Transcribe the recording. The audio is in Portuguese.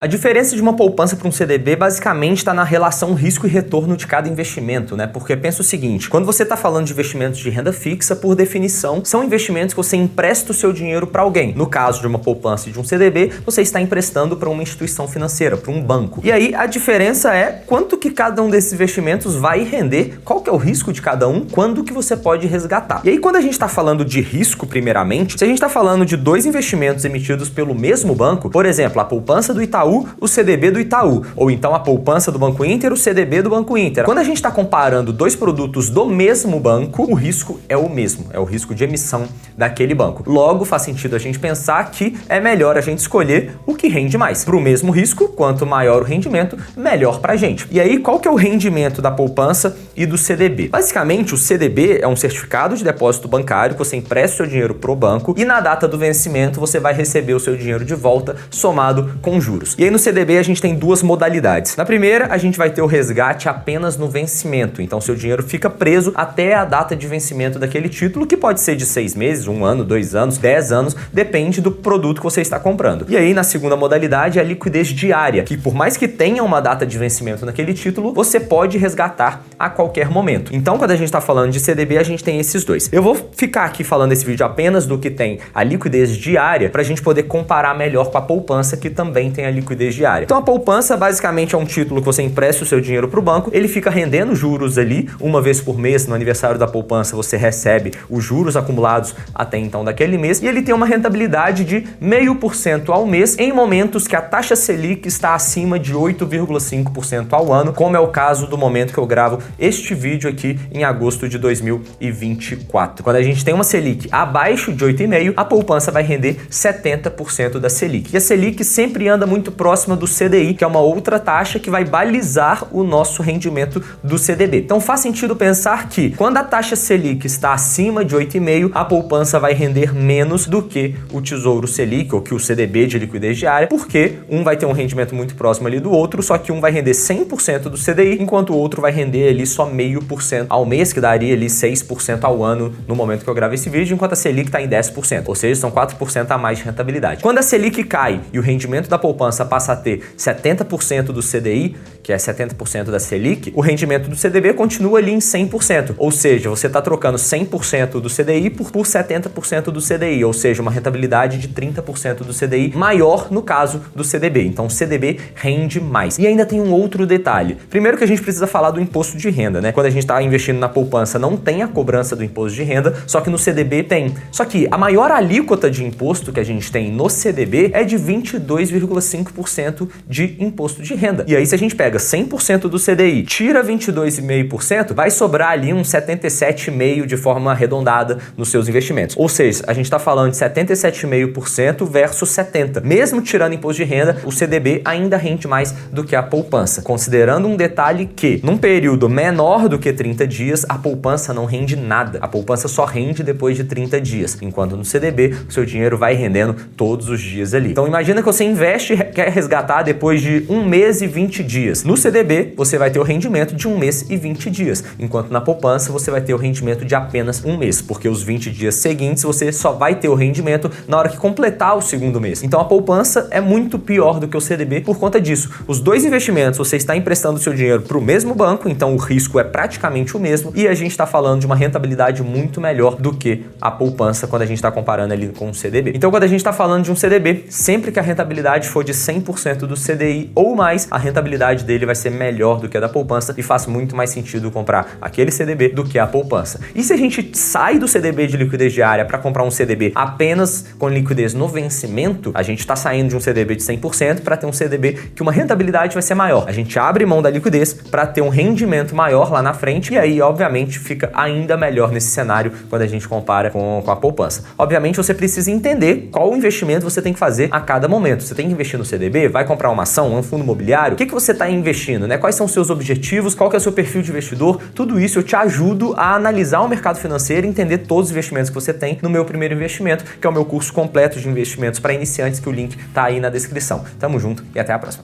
A diferença de uma poupança para um CDB basicamente está na relação risco e retorno de cada investimento, né? Porque pensa o seguinte, quando você está falando de investimentos de renda fixa, por definição, são investimentos que você empresta o seu dinheiro para alguém. No caso de uma poupança e de um CDB, você está emprestando para uma instituição financeira, para um banco. E aí a diferença é quanto que cada um desses investimentos vai render, qual que é o risco de cada um, quando que você pode resgatar. E aí quando a gente está falando de risco, primeiramente, se a gente está falando de dois investimentos emitidos pelo mesmo banco, por exemplo, a poupança do Itaú, o CDB do Itaú, ou então a poupança do Banco Inter, o CDB do Banco Inter. Quando a gente está comparando dois produtos do mesmo banco, o risco é o mesmo, é o risco de emissão daquele banco. Logo, faz sentido a gente pensar que é melhor a gente escolher o que rende mais. Para o mesmo risco, quanto maior o rendimento, melhor para a gente. E aí, qual que é o rendimento da poupança e do CDB? Basicamente, o CDB é um certificado de depósito bancário que você empresta o seu dinheiro pro banco e na data do vencimento você vai receber o seu dinheiro de volta somado com juros. E aí no CDB a gente tem duas modalidades. Na primeira, a gente vai ter o resgate apenas no vencimento. Então, seu dinheiro fica preso até a data de vencimento daquele título, que pode ser de 6 meses, 1 ano, 2 anos, 10 anos, depende do produto que você está comprando. E aí, na segunda modalidade, é a liquidez diária, que por mais que tenha uma data de vencimento naquele título, você pode resgatar a qualquer momento. Então, quando a gente está falando de CDB, a gente tem esses dois. Eu vou ficar aqui falando nesse vídeo apenas do que tem a liquidez diária, para a gente poder comparar melhor com a poupança, que também tem a liquidez diária. Então a poupança basicamente é um título que você empresta o seu dinheiro para o banco, ele fica rendendo juros ali, uma vez por mês, no aniversário da poupança você recebe os juros acumulados até então daquele mês, e ele tem uma rentabilidade de 0,5% ao mês em momentos que a taxa Selic está acima de 8,5% ao ano, como é o caso do momento que eu gravo este vídeo aqui em agosto de 2024. Quando a gente tem uma Selic abaixo de 8,5%, a poupança vai render 70% da Selic. E a Selic sempre anda muito próxima do CDI, que é uma outra taxa que vai balizar o nosso rendimento do CDB. Então faz sentido pensar que quando a taxa Selic está acima de 8,5%, a poupança vai render menos do que o Tesouro Selic ou que o CDB de liquidez diária, porque um vai ter um rendimento muito próximo ali do outro, só que um vai render 100% do CDI, enquanto o outro vai render ali só 0,5% ao mês, que daria ali 6% ao ano no momento que eu gravo esse vídeo, enquanto a Selic está em 10%, ou seja, são 4% a mais de rentabilidade. Quando a Selic cai e o rendimento da poupança passa a ter 70% do CDI, que é 70% da Selic, o rendimento do CDB continua ali em 100%. Ou seja, você está trocando 100% do CDI por 70% do CDI, ou seja, uma rentabilidade de 30% do CDI maior no caso do CDB. Então o CDB rende mais. E ainda tem um outro detalhe. Primeiro que a gente precisa falar do imposto de renda, né? Quando a gente está investindo na poupança, não tem a cobrança do imposto de renda, só que no CDB tem. Só que a maior alíquota de imposto que a gente tem no CDB é de 22,5% de imposto de renda. E aí se a gente pega 100% do CDI, tira 22,5%, vai sobrar ali uns 77,5% de forma arredondada nos seus investimentos. Ou seja, a gente está falando de 77,5% versus 70%. Mesmo tirando imposto de renda, o CDB ainda rende mais do que a poupança. Considerando um detalhe que, num período menor do que 30 dias, a poupança não rende nada. A poupança só rende depois de 30 dias, enquanto no CDB, o seu dinheiro vai rendendo todos os dias ali. Então imagina que você investe e quer resgatar depois de 1 mês e 20 dias. No CDB, você vai ter o rendimento de 1 mês e 20 dias, enquanto na poupança você vai ter o rendimento de apenas 1 mês, porque os 20 dias seguintes você só vai ter o rendimento na hora que completar o segundo mês. Então a poupança é muito pior do que o CDB por conta disso. Os dois investimentos, você está emprestando seu dinheiro para o mesmo banco, então o risco é praticamente o mesmo, e a gente está falando de uma rentabilidade muito melhor do que a poupança quando a gente está comparando ali com o CDB. Então quando a gente está falando de um CDB, sempre que a rentabilidade for de 100% do CDI ou mais, a rentabilidade dele vai ser melhor do que a da poupança e faz muito mais sentido comprar aquele CDB do que a poupança. E se a gente sai do CDB de liquidez diária para comprar um CDB apenas com liquidez no vencimento, a gente está saindo de um CDB de 100% para ter um CDB que uma rentabilidade vai ser maior. A gente abre mão da liquidez para ter um rendimento maior lá na frente e aí, obviamente, fica ainda melhor nesse cenário quando a gente compara com a poupança. Obviamente, você precisa entender qual investimento você tem que fazer a cada momento. Você tem que investir no CDB, vai comprar uma ação, um fundo imobiliário, o que você está investindo, né? Quais são os seus objetivos, qual que é o seu perfil de investidor, tudo isso eu te ajudo a analisar o mercado financeiro e entender todos os investimentos que você tem no meu primeiro investimento, que é o meu curso completo de investimentos para iniciantes, que o link tá aí na descrição. Tamo junto e até a próxima.